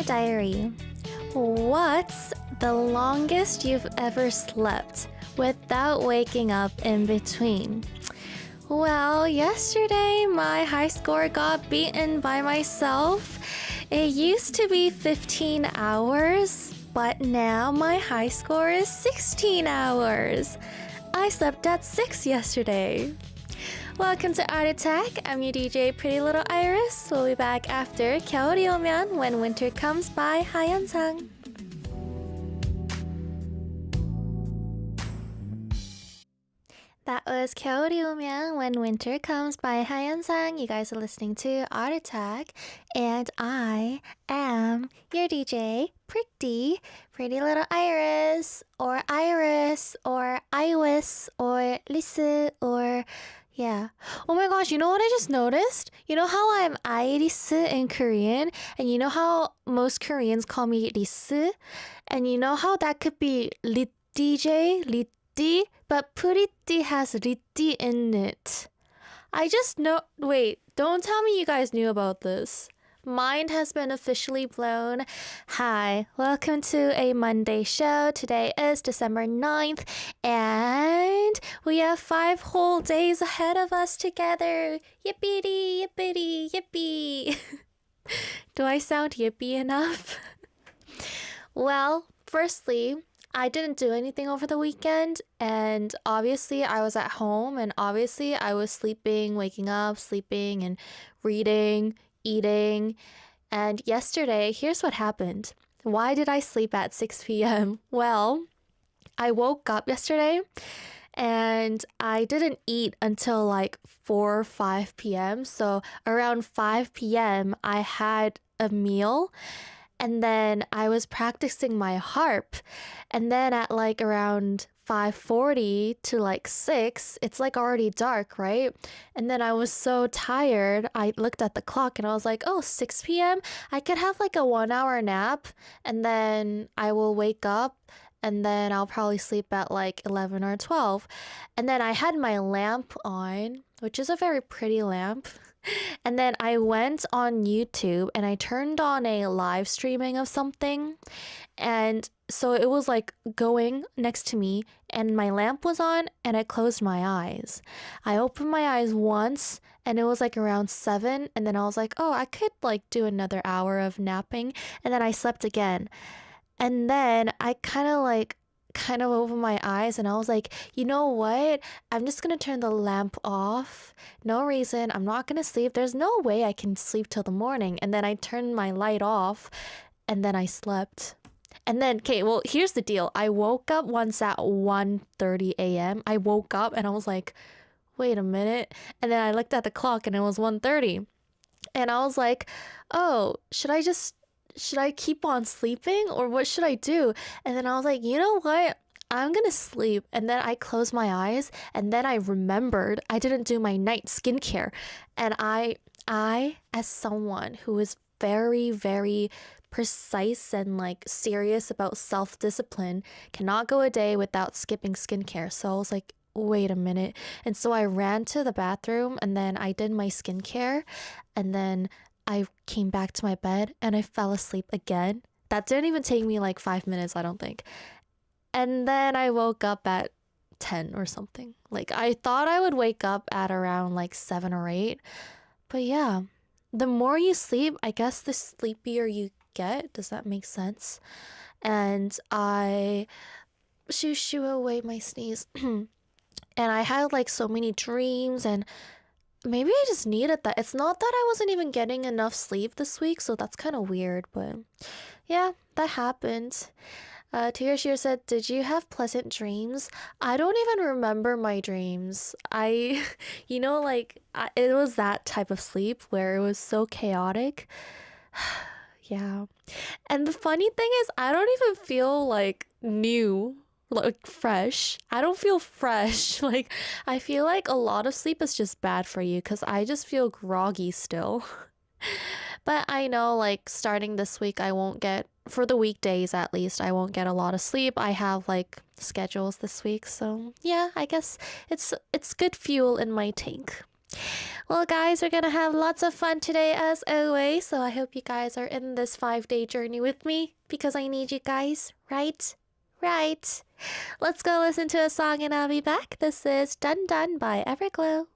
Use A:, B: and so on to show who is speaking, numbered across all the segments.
A: diary. What's the longest you've ever slept without waking up in between? Well, yesterday my high score got beaten by myself. It used to be 15 hours, but now my high score is 16 hours. I slept at 6 yesterday. Welcome to Art Attack. I'm your DJ Pretty Little Iris. We'll be back after 겨울이 오면 When Winter Comes by 하현상. That was 겨울이 오면 When Winter Comes by 하현상. You guys are listening to Art Attack, and I am your DJ, Pretty Little Iris, or Iris, or Iwis, or Lisa, or yeah. Oh my gosh, you know what I just noticed? You know how I'm Iris in Korean? And you know how most Koreans call me Risu? And you know how that could be Lit DJ, Litti? But Pretty has Ritti in it. I just know. Wait, don't tell me you guys knew about this. Mind has been officially blown. Hi, welcome to a Monday show. Today is December 9th, and we have 5 whole days ahead of us together. Yippee, yippee, yippee. Do I sound yippee enough? Well, firstly, I didn't do anything over the weekend, and obviously I was at home, and obviously I was sleeping, waking up, sleeping, and reading, eating. And yesterday, here's what happened. Why did I sleep at 6 p.m.? Well, I woke up yesterday and I didn't eat until like 4 or 5 p.m. So around 5 p.m. I had a meal, and then I was practicing my harp. And then at like around 5:40 to like 6, it's like already dark, right? And then I was so tired, I looked at the clock and I was like, oh, 6 p.m. I could have like a 1-hour nap, and then I will wake up, and then I'll probably sleep at like 11 or 12. And then I had my lamp on, which is a very pretty lamp. And then I went on YouTube and I turned on a live streaming of something. And so it was like going next to me, and my lamp was on, and I closed my eyes. I opened my eyes once, and it was like around 7. And then I was like, oh, I could like do another hour of napping. And then I slept again. And then I kind of opened my eyes, and I was like, you know what? I'm just gonna turn the lamp off. No reason. I'm not gonna sleep. There's no way I can sleep till the morning. And then I turned my light off, and then I slept. And then, okay, well, here's the deal. I woke up once at 1:30 a.m. I woke up and I was like, wait a minute. And then I looked at the clock and it was 1:30. And I was like, oh, should I keep on sleeping, or what should I do? And then I was like, you know what? I'm gonna sleep. And then I closed my eyes, and then I remembered I didn't do my night skincare. And I as someone who is very, very precise and like serious about self-discipline, cannot go a day without skipping skincare. So I was like, wait a minute. And so I ran to the bathroom, and then I did my skincare, and then I came back to my bed and I fell asleep again. That didn't even take me like 5 minutes, I don't think. And then I woke up at 10 or something. Like, I thought I would wake up at around like 7 or 8. But yeah, the more you sleep, I guess the sleepier you get. Does that make sense? And I shoo away my sneeze. And I had like so many dreams, and maybe I just needed that. It's not that I wasn't even getting enough sleep this week, so that's kind of weird, but yeah, that happened. Tearshir said, did you have pleasant dreams? I don't even remember my dreams. It was that type of sleep where it was so chaotic. Yeah. And the funny thing is, I don't even feel like new, like fresh. I don't feel fresh. Like, I feel like a lot of sleep is just bad for you, because I just feel groggy still. But I know, like, starting this week, I won't get, for the weekdays at least, I won't get a lot of sleep. I have like schedules this week, so yeah, I guess it's good fuel in my tank. Well, guys, we're gonna have lots of fun today as always, so I hope you guys are in this 5-day journey with me because I need you guys, right? Right. Let's go listen to a song and I'll be back. This is Dun Dun by Everglow.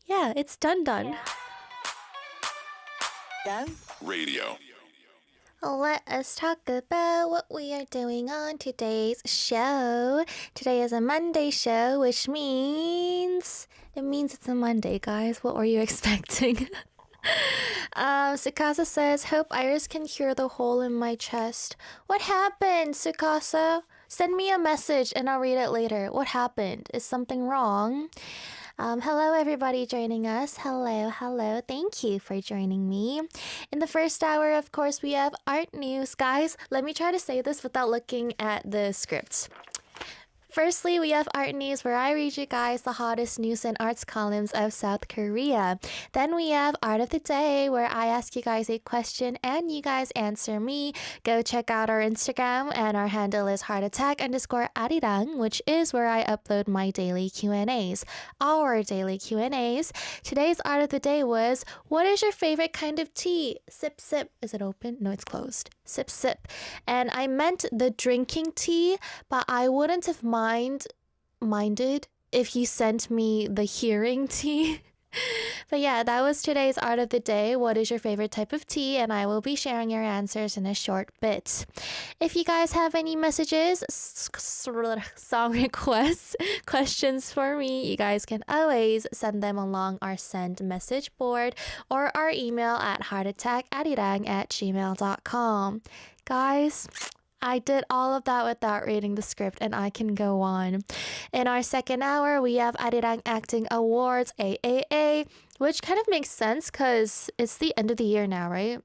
A: Yeah, it's Dun Dun.
B: Radio.
A: Let us talk about what we are doing on today's show. Today is a Monday show, which means it's a Monday, guys. What were you expecting? Sukasa says, hope Iris can cure the hole in my chest. What happened, Sukasa? Send me a message and I'll read it later. What happened? Is something wrong? Hello, everybody joining us. Hello. Thank you for joining me. In the first hour, of course, we have art news. Guys, let me try to say this without looking at the script. Firstly, we have art news where I read you guys the hottest news and arts columns of South Korea. Then we have art of the day where I ask you guys a question and you guys answer me. Go check out our Instagram and our handle is heartattack_Arirang, which is where I upload my daily Q&As. Our daily Q&As. Today's art of the day was, what is your favorite kind of tea? Sip, sip. Is it open? No, it's closed. Sip, sip. And I meant the drinking tea, but I wouldn't have minded if you sent me the hearing tea. But yeah, that was today's art of the day. What is your favorite type of tea? And I will be sharing your answers in a short bit. If you guys have any messages, song requests, questions for me, you guys can always send them along our send message board or our email at heartattack@arirang@gmail.com. Guys, I did all of that without reading the script and I can go on. In our second hour, we have Arirang Acting Awards, AAA, which kind of makes sense because it's the end of the year now, right?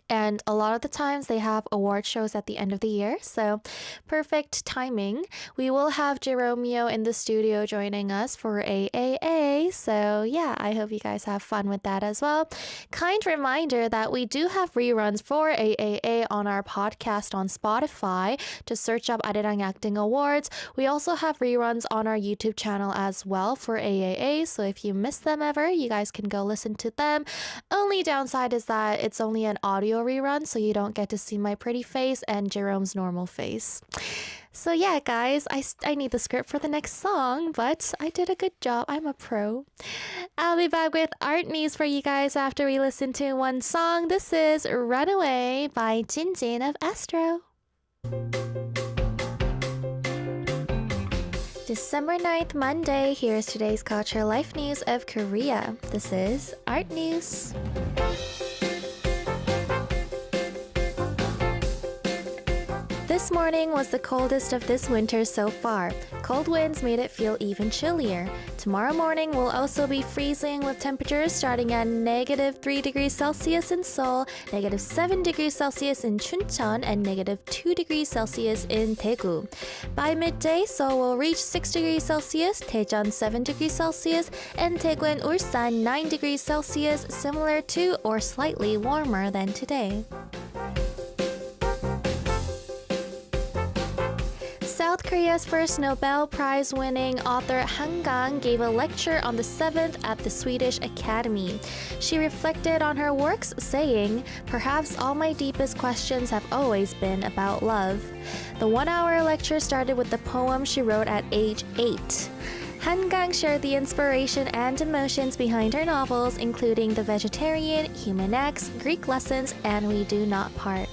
A: And a lot of the times they have award shows at the end of the year, so perfect timing. We will have Jeromeo in the studio joining us for AAA, so yeah, I hope you guys have fun with that as well. Kind reminder that we do have reruns for AAA on our podcast on Spotify. Just search up Arirang Acting Awards. We also have reruns on our YouTube channel as well for AAA, so if you miss them ever, you guys can go listen to them. Only downside is that it's only an audio rerun, so you don't get to see my pretty face and Jerome's normal face. So yeah, guys, I need the script for the next song, but I did a good job. I'm a pro. I'll be back with art news for you guys after we listen to one song. This is Runaway by Jin Jin of Astro. December 9th, Monday. Here's today's culture life news of Korea. This is art news. This morning was the coldest of this winter so far. Cold winds made it feel even chillier. Tomorrow morning will also be freezing with temperatures starting at -3 degrees Celsius in Seoul, -7 degrees Celsius in Chuncheon, and -2 degrees Celsius in Daegu. By midday, Seoul will reach 6 degrees Celsius, Daejeon 7 degrees Celsius, and Daegu and Ulsan 9 degrees Celsius, similar to or slightly warmer than today. South Korea's first Nobel Prize-winning author Han Gang gave a lecture on the 7th at the Swedish Academy. She reflected on her works, saying, "Perhaps all my deepest questions have always been about love." The one-hour lecture started with the poem she wrote at age 8. Han Gang shared the inspiration and emotions behind her novels, including The Vegetarian, Human X, Greek Lessons, and We Do Not Part.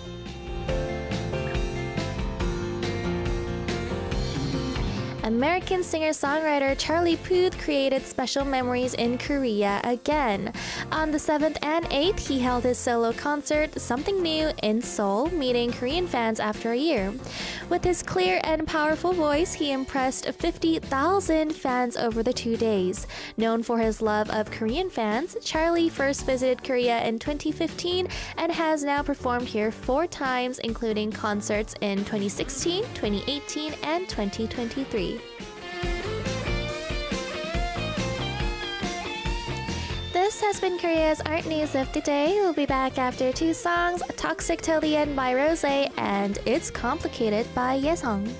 A: American singer-songwriter Charlie Puth created special memories in Korea again. On the 7th and 8th, he held his solo concert, Something New, in Seoul, meeting Korean fans after a year. With his clear and powerful voice, he impressed 50,000 fans over the 2 days. Known for his love of Korean fans, Charlie first visited Korea in 2015 and has now performed here 4 times, including concerts in 2016, 2018, and 2023. This has been Korea's art news of the day. We'll be back after 2 songs, Toxic Till the End by Rose and It's Complicated by Yesong.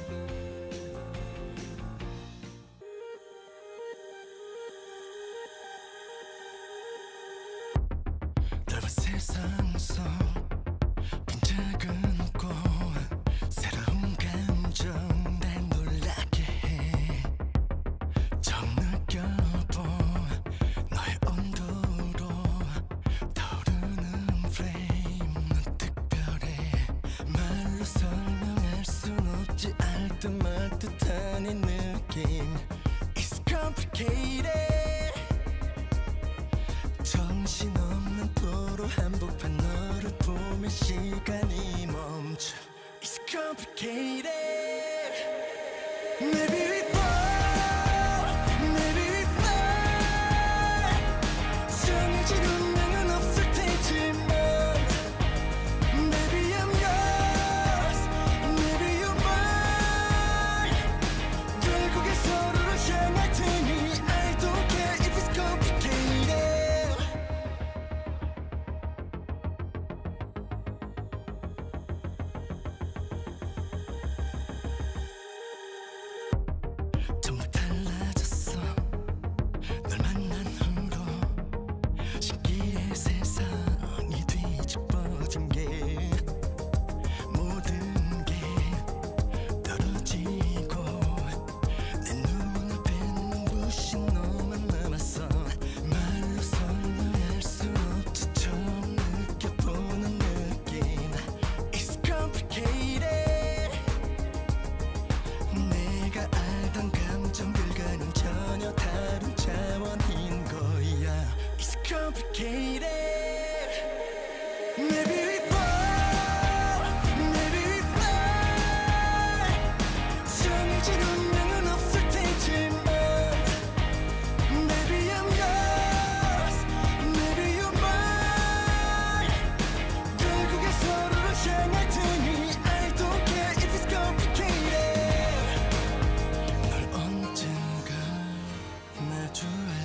B: 세상 속 빈작은 웃고 새로운 감정 날 놀라게 해 처음 느껴본 너의 온도로 타오르는 flame 넌 특별해 말로 설명할 순 없지 알듯 말듯한 이 느낌 It's complicated 정신없는 도로 한복판 너를 보면 시간이 멈춰 It's complicated Maybe we fall Maybe we fly 정해진 운명은 없을 테지만 Maybe I'm yours Maybe you're mine 결국에 서로를 향할 테니 I don't care if it's complicated 정말 달라졌어 널 만난 후로 신기해 세상이 뒤집어진 게 모든 게 떨어지고 내 눈앞에 눈부신 너만 남았어 말로 설명할 순 없지 처음 느껴보는 느낌 It's complicated 내가 알던 감정들과는 전혀 다른 차원인 거야 It's complicated Maybe we fall Maybe we fly 정해진 운명은 없을 테지만 Maybe I'm yours Maybe you're mine 결국에 서로를 향할 테니 I don't care if it's complicated 널 언젠가 마주할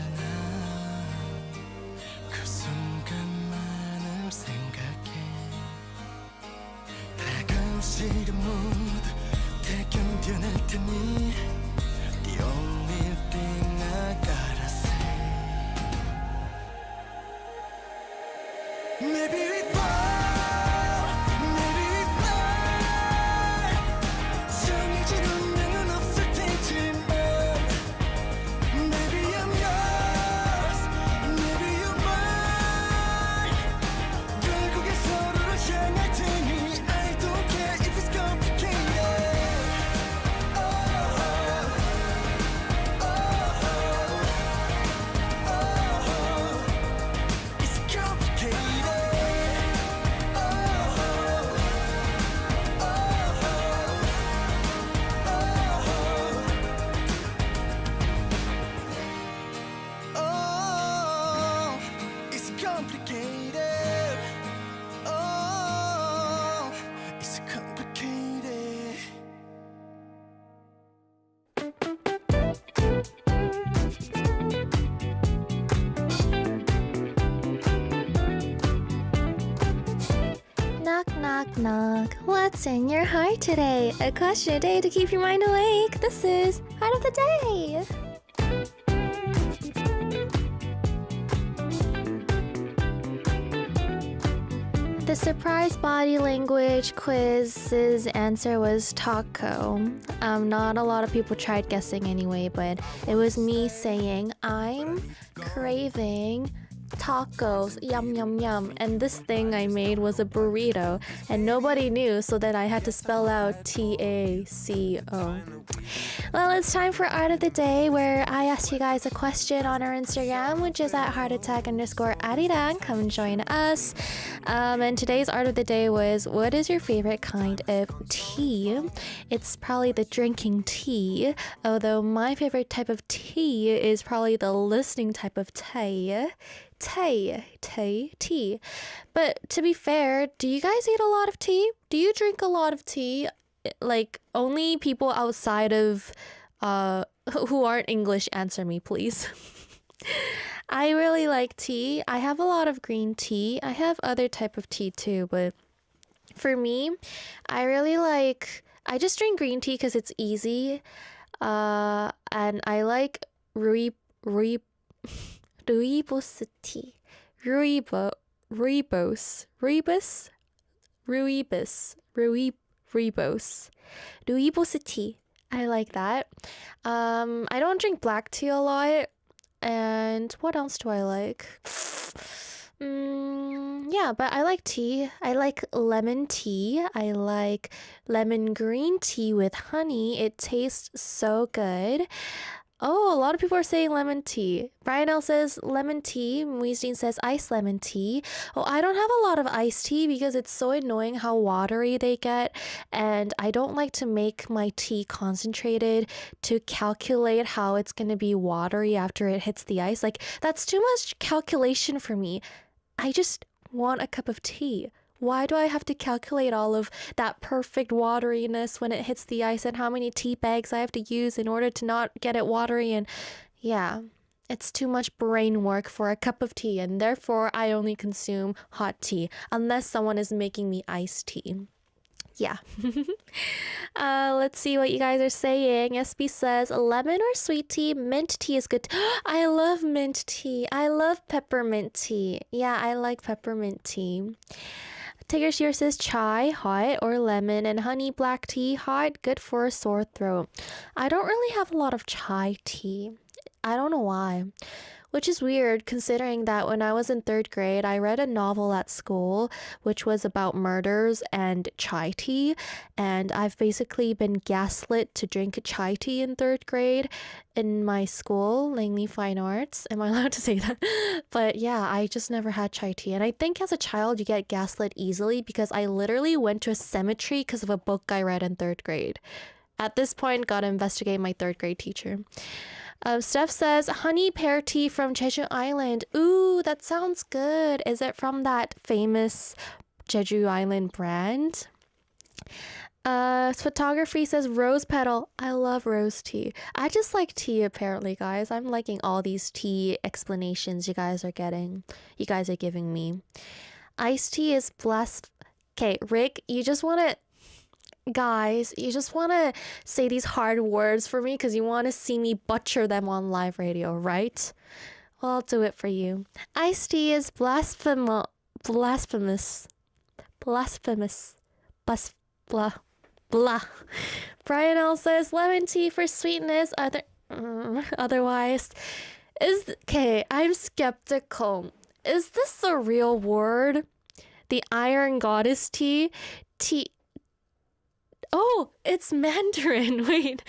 B: 날그 순간만을 생각해 다가올 시간 모두 다 견뎌낼 테니 The only thing I gotta say Maybe we fall Maybe we fly 정해진 운명은 없을 테지만 Maybe I'm yours Maybe you're mine 결국에 서로를 향할 테니 I don't care if it's complicated Oh, oh, oh, it's complicated Oh, oh, oh, it's complicated Oh, it's complicated
A: Knock, knock, knock. What's in your heart today? A question a day to keep your mind awake. This is Heart of the Day. The surprise body language quiz's answer was taco. Not a lot of people tried guessing anyway, but it was me saying, I'm craving tacos, yum yum yum, and this thing I made was a burrito and nobody knew, so then I had to spell out TACO. Well, it's time for Art of the Day, where I asked you guys a question on our Instagram, which is at heartattack_Arirang. Come and join us. And today's Art of the Day was, what is your favorite kind of tea? It's probably the drinking tea, although my favorite type of tea is probably the listening type of tea. Tea. But to be fair, do you guys eat a lot of tea? Do you drink a lot of tea? Like, only people outside of who aren't English answer me, please. I really like tea. I have a lot of green tea. I have other type of tea too, but for me, I just drink green tea because it's easy. And I like rooibos tea. Rooibos. Rooibos? Rooibos. Rooibos tea. I like that. I don't drink black tea a lot. And what else do I like? Yeah, but I like tea. I like lemon tea. I like lemon green tea with honey. It tastes so good. Oh, a lot of people are saying lemon tea. Brian L says lemon tea. Muizdin says iced lemon tea. Oh, I don't have a lot of iced tea because it's so annoying how watery they get. And I don't like to make my tea concentrated to calculate how it's going to be watery after it hits the ice. Like, that's too much calculation for me. I just want a cup of tea. Why do I have to calculate all of that perfect wateriness when it hits the ice and how many tea bags I have to use in order to not get it watery? And yeah, it's too much brain work for a cup of tea, and therefore I only consume hot tea unless someone is making me iced tea. Yeah. Let's see what you guys are saying. SB says lemon or sweet tea. Mint tea is good. I love mint tea. I love peppermint tea. Yeah, I like peppermint tea. Tiger Shear says chai, hot, or lemon and honey black tea, hot, good for a sore throat. I don't really have a lot of chai tea. I don't know why. Which is weird considering that when I was in 3rd grade, I read a novel at school which was about murders and chai tea. And I've basically been gaslit to drink chai tea in 3rd grade in my school, Langley Fine Arts. Am I allowed to say that? But yeah, I just never had chai tea. And I think as a child, you get gaslit easily because I literally went to a cemetery because of a book I read in 3rd grade. At this point, gotta investigate my 3rd grade teacher. Steph says honey pear tea from Jeju Island. Ooh, that sounds good. Is it from that famous Jeju Island brand? Photography says rose petal. I love rose tea. I just like tea apparently, guys. I'm liking all these tea explanations you guys are getting. You guys are giving me. Iced tea is blessed. Okay, Rick, you just want to say these hard words for me because you want to see me butcher them on live radio, right? Well, I'll do it for you. Iced tea is blasphemous. Blah. Brian L says lemon tea for sweetness. Otherwise, I'm skeptical. Is this a real word? The Iron Goddess tea? Oh, it's Mandarin. Wait.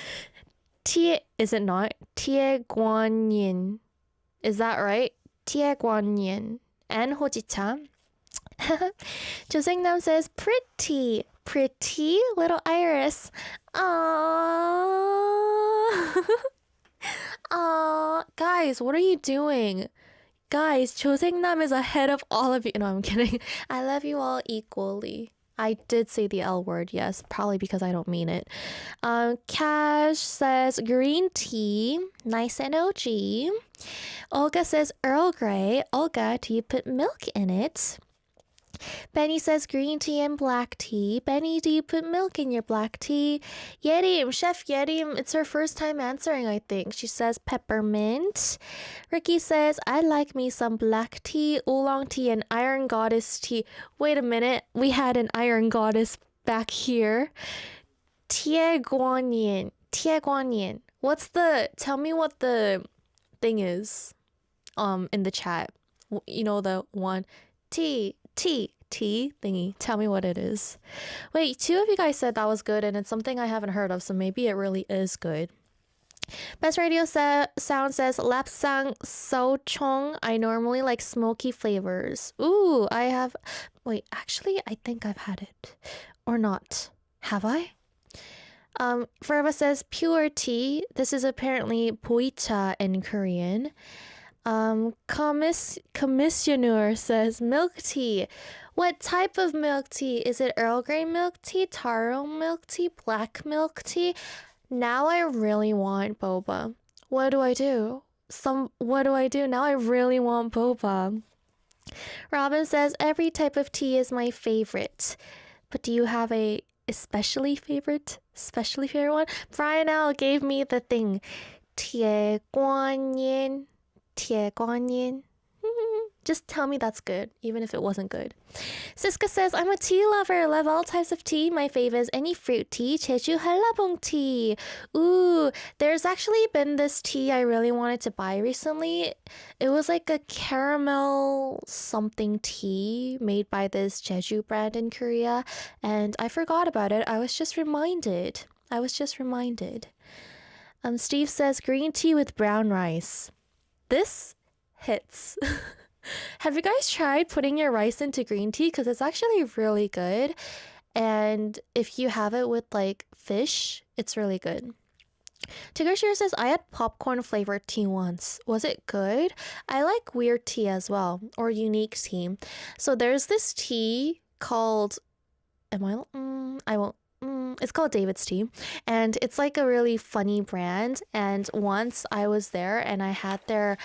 A: Is it not? Tie Guan Yin. Is that right? Tie Guan Yin. And Hojicha. Josingnam says pretty. Pretty little iris. Aww. Aww. Guys, what are you doing? Guys, Josingnam is ahead of all of you. No, I'm kidding. I love you all equally. I did say the L word, yes, probably because I don't mean it. Cash says green tea, nice and OG. Olga says Earl Grey. Olga, do you put milk in it? Benny says green tea and black tea. Benny, do you put milk in your black tea? Yerim, Chef Yerim, it's her first time answering, I think. She says peppermint. Ricky says, I like me some black tea, oolong tea, and iron goddess tea. Wait a minute, we had an iron goddess back here. Tie Guan Yin. Tie Guan Yin. Tell me what the thing is in the chat. You know, the one, tea thingy. Tell me what it is. Wait, 2 of you guys said that was good, and it's something I haven't heard of, so maybe it really is good. Best Radio Sound says lapsang so chong. I normally like smoky flavors. Ooh, actually, I think I've had it. Or not. Have I? Forever says pure tea. This is apparently boicha in Korean. Commissioner says milk tea. What type of milk tea? Is it Earl Grey milk tea, taro milk tea, black milk tea? Now I really want boba. What do I do? Now I really want boba. Robin says every type of tea is my favorite. But do you have a especially favorite one? Brian L gave me the thing. Tie Guan Yin. Tie Guan Yin. Just tell me that's good, even if it wasn't good. Siska says, I'm a tea lover. Love all types of tea. My fave is any fruit tea, Jeju Halabong tea. Ooh, there's actually been this tea I really wanted to buy recently. It was like a caramel something tea made by this Jeju brand in Korea, and I forgot about it. I was just reminded. Steve says, green tea with brown rice. This hits. Have you guys tried putting your rice into green tea? Because it's actually really good. And if you have it with like fish, it's really good. Tiggershire says, I had popcorn flavored tea once. Was it good? I like weird tea as well, or unique tea. So there's this tea called, it's called David's Tea, and it's like a really funny brand. And once I was there and I had their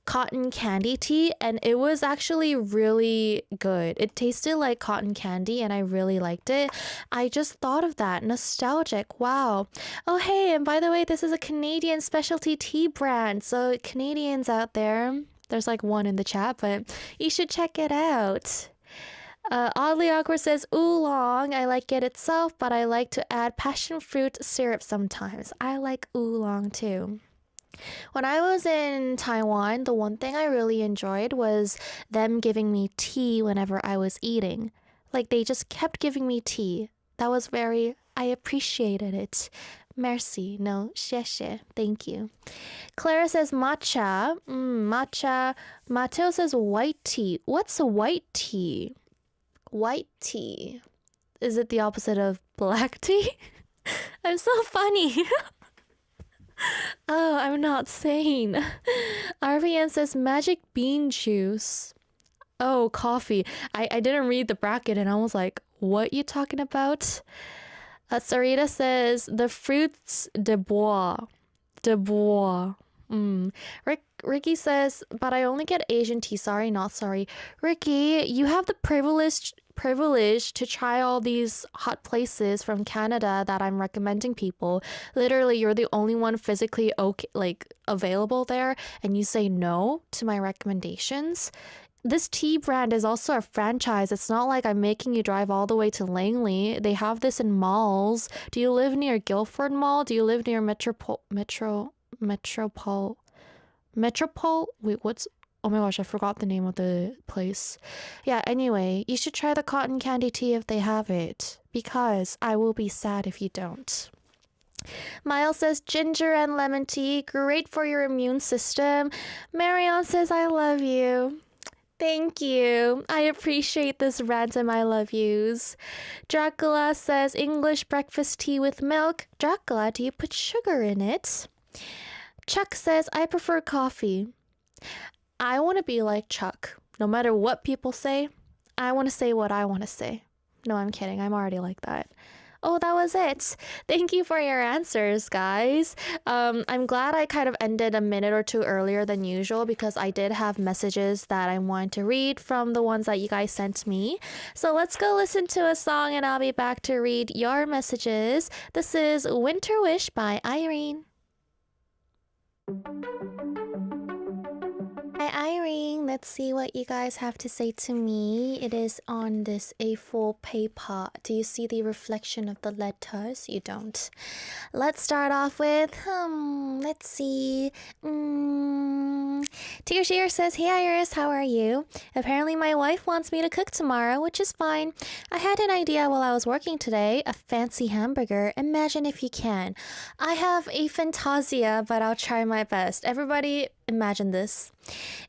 A: cotton candy tea, and it was actually really good. It tasted like cotton candy and I really liked it. I just thought of that. Nostalgic. Wow. Oh, hey, and by the way, this is a Canadian specialty tea brand. So Canadians out there, there's like one in the chat, but you should check it out. Oddly Awkward says, oolong, I like it itself, but I like to add passion fruit syrup sometimes. I like oolong too. When I was in Taiwan, the one thing I really enjoyed was them giving me tea whenever I was eating. Like, they just kept giving me tea. That was I appreciated it. Merci. No, 谢谢. Thank you. Clara says matcha. Matcha. Mateo says white tea. What's a white tea? White tea. Is it the opposite of black tea? I'm so funny. Oh, I'm not sane. RVN says magic bean juice. Oh, coffee. I didn't read the bracket and I was like, what you talking about? Sarita says the fruits de bois. De bois. Ricky says, but I only get Asian tea. Sorry, not sorry. Ricky, you have the privilege to try all these hot places from Canada that I'm recommending people. Literally, you're the only one physically available there, and you say no to my recommendations. This tea brand is also a franchise. It's not like I'm making you drive all the way to Langley. They have this in malls. Do you live near Guildford Mall? Do you live near Metropole? Wait, oh my gosh, I forgot the name of the place. Yeah, anyway, you should try the cotton candy tea if they have it, because I will be sad if you don't. Miles says ginger and lemon tea, great for your immune system. Marion says I love you. Thank you. I appreciate this random I love yous. Dracula says English breakfast tea with milk. Dracula, do you put sugar in it? Chuck says I prefer coffee. I want to be like Chuck. No matter what people say, I want to say what I want to say. No, I'm kidding. I'm already like that. Oh, that was it. Thank you for your answers, guys. I'm glad I kind of ended a minute or two earlier than usual because I did have messages that I wanted to read from the ones that you guys sent me. So let's go listen to a song and I'll be back to read your messages. This is Winter Wish by Irene. Hi Irene, let's see what you guys have to say to me. It is on this A4 paper. Do you see the reflection of the letters? You don't. Let's start off with, let's see. Tearshare says, hey Iris, how are you? Apparently my wife wants me to cook tomorrow, which is fine. I had an idea while I was working today, a fancy hamburger. Imagine if you can. I have a fantasia, but I'll try my best. Everybody, imagine this.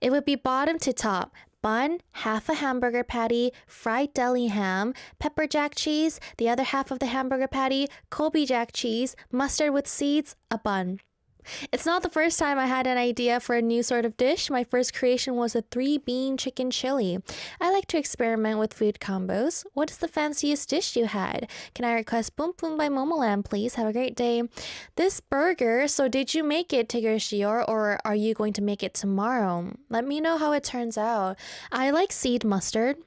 A: It would be bottom to top. Bun, half a hamburger patty, fried deli ham, pepper jack cheese, the other half of the hamburger patty, Colby jack cheese, mustard with seeds, a bun. It's not the first time I had an idea for a new sort of dish. My first creation was a 3-bean chicken chili. I like to experiment with food combos. What is the fanciest dish you had? Can I request Boom Boom by Momoland, please? Have a great day. This burger, so did you make it, Tigger Shior, or are you going to make it tomorrow? Let me know how it turns out. I like seed mustard.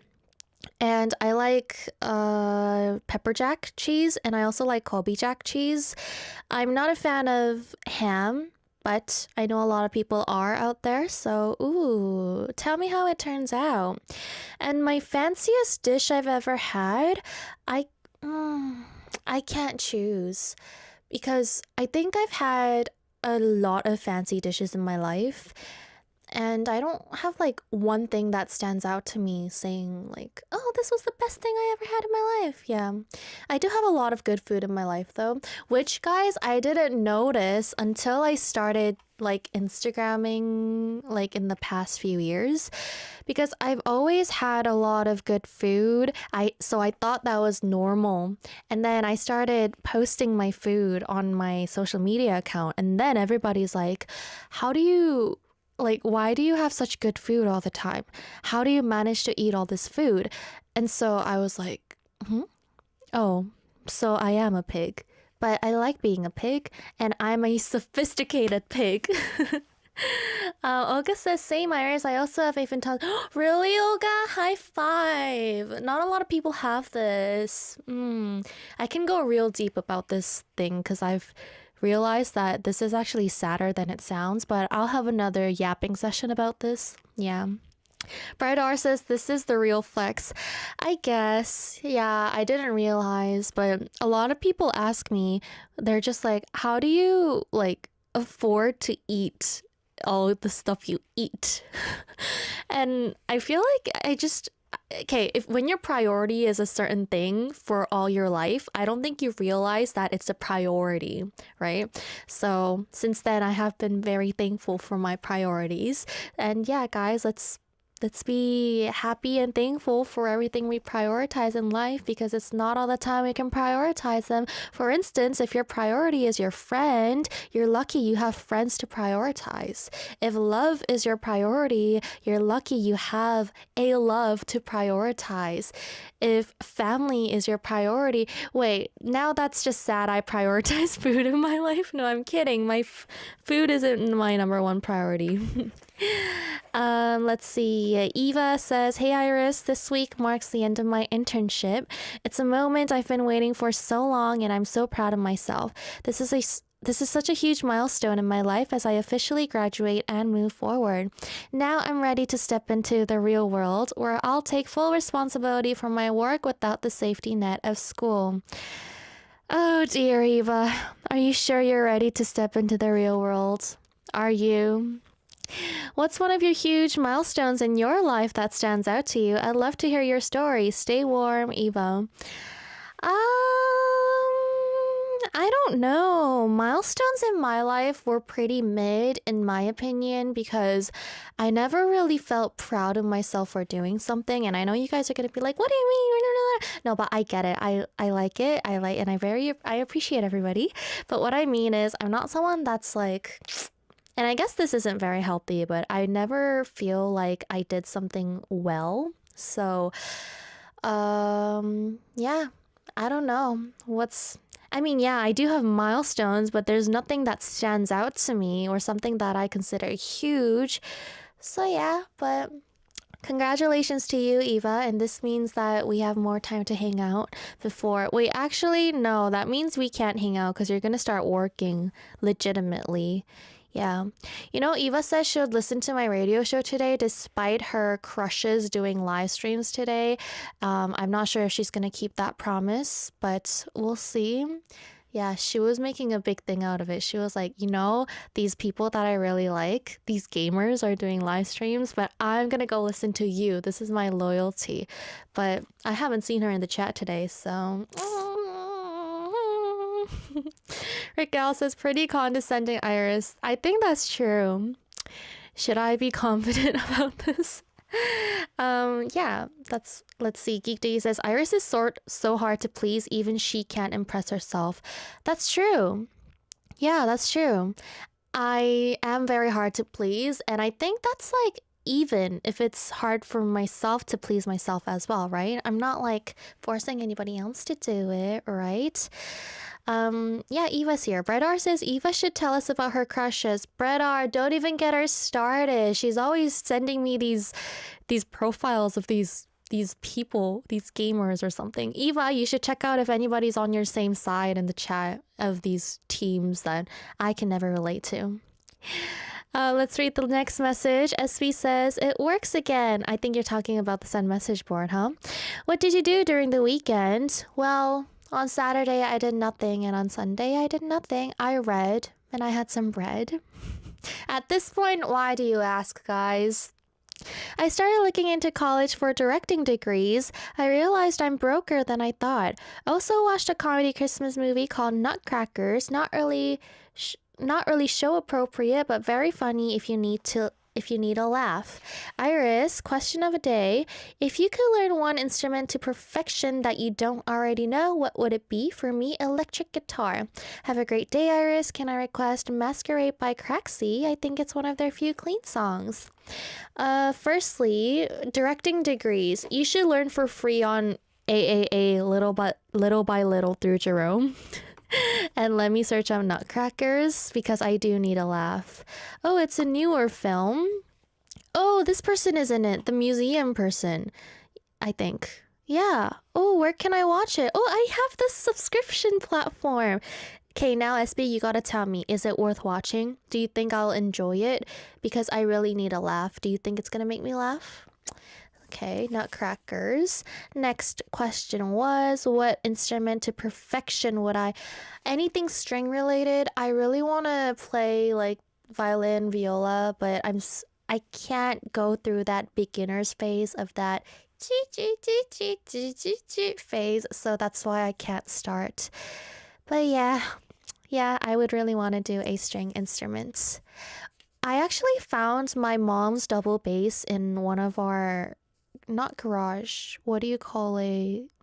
A: And I like pepper jack cheese, and I also like Colby jack cheese. I'm not a fan of ham, but I know a lot of people are out there. So, ooh, tell me how it turns out. And my fanciest dish I've ever had, I, I can't choose because I think I've had a lot of fancy dishes in my life. And I don't have like one thing that stands out to me saying like, oh, this was the best thing I ever had in my life. Yeah. I do have a lot of good food in my life though, which guys, I didn't notice until I started like Instagramming like in the past few years because I've always had a lot of good food. So I thought that was normal. And then I started posting my food on my social media account and then everybody's like, how do you why do you have such good food all the time? How do you manage to eat all this food? And so I was like, oh, so I am a pig. But I like being a pig, and I'm a sophisticated pig. Olga says, same Iris, I also have aphan tons. Really, Olga? High five. Not a lot of people have this. I can go real deep about this thing because I've realized that this is actually sadder than it sounds, but I'll have another yapping session about this. Yeah. Bright R says this is the real flex. I guess. Yeah, I didn't realize, but a lot of people ask me, they're just like, how do you like afford to eat all the stuff you eat? And I feel like okay, if when your priority is a certain thing for all your life, I don't think you realize that it's a priority, right? So since then, I have been very thankful for my priorities. And yeah, guys, let's be happy and thankful for everything we prioritize in life because it's not all the time we can prioritize them. For instance, if your priority is your friend, you're lucky you have friends to prioritize. If love is your priority, you're lucky you have a love to prioritize. If family is your priority, wait, now that's just sad. I prioritize food in my life. No, I'm kidding. My food isn't my number one priority. Let's see. Eva says, hey Iris, this week marks the end of my internship. It's a moment I've been waiting for so long and I'm so proud of myself. This is such a huge milestone in my life as I officially graduate and move forward. Now I'm ready to step into the real world where I'll take full responsibility for my work without the safety net of school. Oh dear, Eva. Are you sure you're ready to step into the real world? Are you? What's one of your huge milestones in your life that stands out to you? I'd love to hear your story. Stay warm, Eva. I don't know. Milestones in my life were pretty mid, in my opinion, because I never really felt proud of myself for doing something. And I know you guys are gonna be like, "What do you mean?" No, but I get it. I like it. And I appreciate everybody. But what I mean is, I'm not someone that's like. And I guess this isn't very healthy, but I never feel like I did something well. So, yeah, I don't know. Yeah, I do have milestones, but there's nothing that stands out to me or something that I consider huge. So, yeah, but congratulations to you, Eva. And this means that we have more time to hang out before. Wait, actually, no, that means we can't hang out because you're going to start working legitimately. Yeah. You know, Eva says she would listen to my radio show today despite her crushes doing live streams today. I'm not sure if she's going to keep that promise, but we'll see. Yeah, she was making a big thing out of it. She was like, these people that I really like, these gamers are doing live streams, but I'm going to go listen to you. This is my loyalty. But I haven't seen her in the chat today, so... Raquel says, pretty condescending, Iris. I think that's true. Should I be confident about this? Yeah, let's see. Geek Day says, Iris is so hard to please, even she can't impress herself. That's true. Yeah, that's true. I am very hard to please, and I think that's like even if it's hard for myself to please myself as well, right? I'm not like forcing anybody else to do it, right? Yeah, Eva's here. Bredar says Eva should tell us about her crushes. Bredar, don't even get her started. She's always sending me these profiles of these people, these gamers or something. Eva, you should check out if anybody's on your same side in the chat of these teams that I can never relate to. Let's read the next message. SB says, it works again. I think you're talking about the Sun message board, huh? What did you do during the weekend? Well, on Saturday I did nothing, and on Sunday I did nothing. I read, and I had some bread. At this point, why do you ask, guys? I started looking into college for directing degrees. I realized I'm broker than I thought. Also watched a comedy Christmas movie called Nutcrackers. Not really show appropriate, but very funny if you need a laugh. Iris, question of a day. If you could learn one instrument to perfection that you don't already know, what would it be? For me, electric guitar. Have a great day, Iris. Can I request Masquerade by Craxy? I think it's one of their few clean songs. Firstly, directing degrees. You should learn for free on AAA Little by Little through Jerome. And let me search up Nutcrackers because I do need a laugh. Oh, it's a newer film. Oh, this person is in it. The museum person, I think. Yeah. Oh, where can I watch it? Oh, I have this subscription platform. Okay, now SB, you gotta tell me, is it worth watching? Do you think I'll enjoy it? Because I really need a laugh. Do you think it's gonna make me laugh? Okay, Nutcrackers. Next question was, what instrument to perfection would I... Anything string related. I really want to play like violin, viola, but I can't go through that beginner's phase of that phase, so that's why I can't start. But yeah, I would really want to do a string instrument. I actually found my mom's double bass in one of our, not garage, what do you call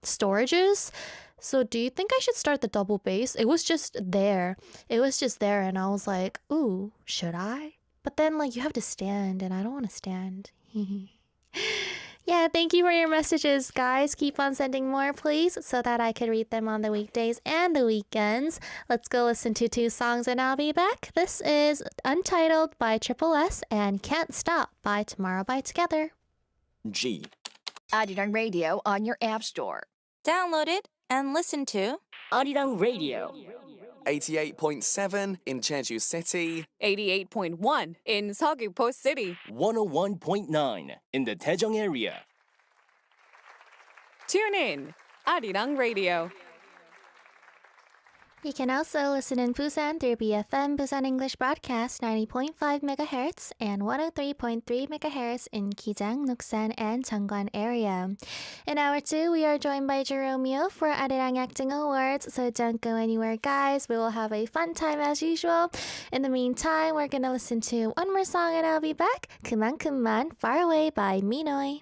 A: storages? So do you think I should start the double bass? It was just there. And I was like, ooh, should I? But then like you have to stand and I don't want to stand. Yeah, thank you for your messages, guys. Keep on sending more, please, so that I can read them on the weekdays and the weekends. Let's go listen to 2 songs and I'll be back. This is Untitled by Triple S and Can't Stop by Tomorrow by Together.
C: G.
D: Arirang Radio on your app store. Download it and listen to
C: Arirang Radio.
E: 88.7 in Jeju City,
F: 88.1 in Seogwipo City.
C: 101.9 in the Daejeong area.
F: Tune in, Arirang Radio.
A: You can also listen in Busan through BFM Busan English Broadcast 90.5 MHz and 103.3 MHz in Kijang, Nuksan, and Cheongwan area. In hour 2, we are joined by Jeromeo for Arirang Acting Awards, so don't go anywhere, guys. We will have a fun time as usual. In the meantime, we're gonna listen to one more song and I'll be back. 그만큼만 Far Away by Minoy.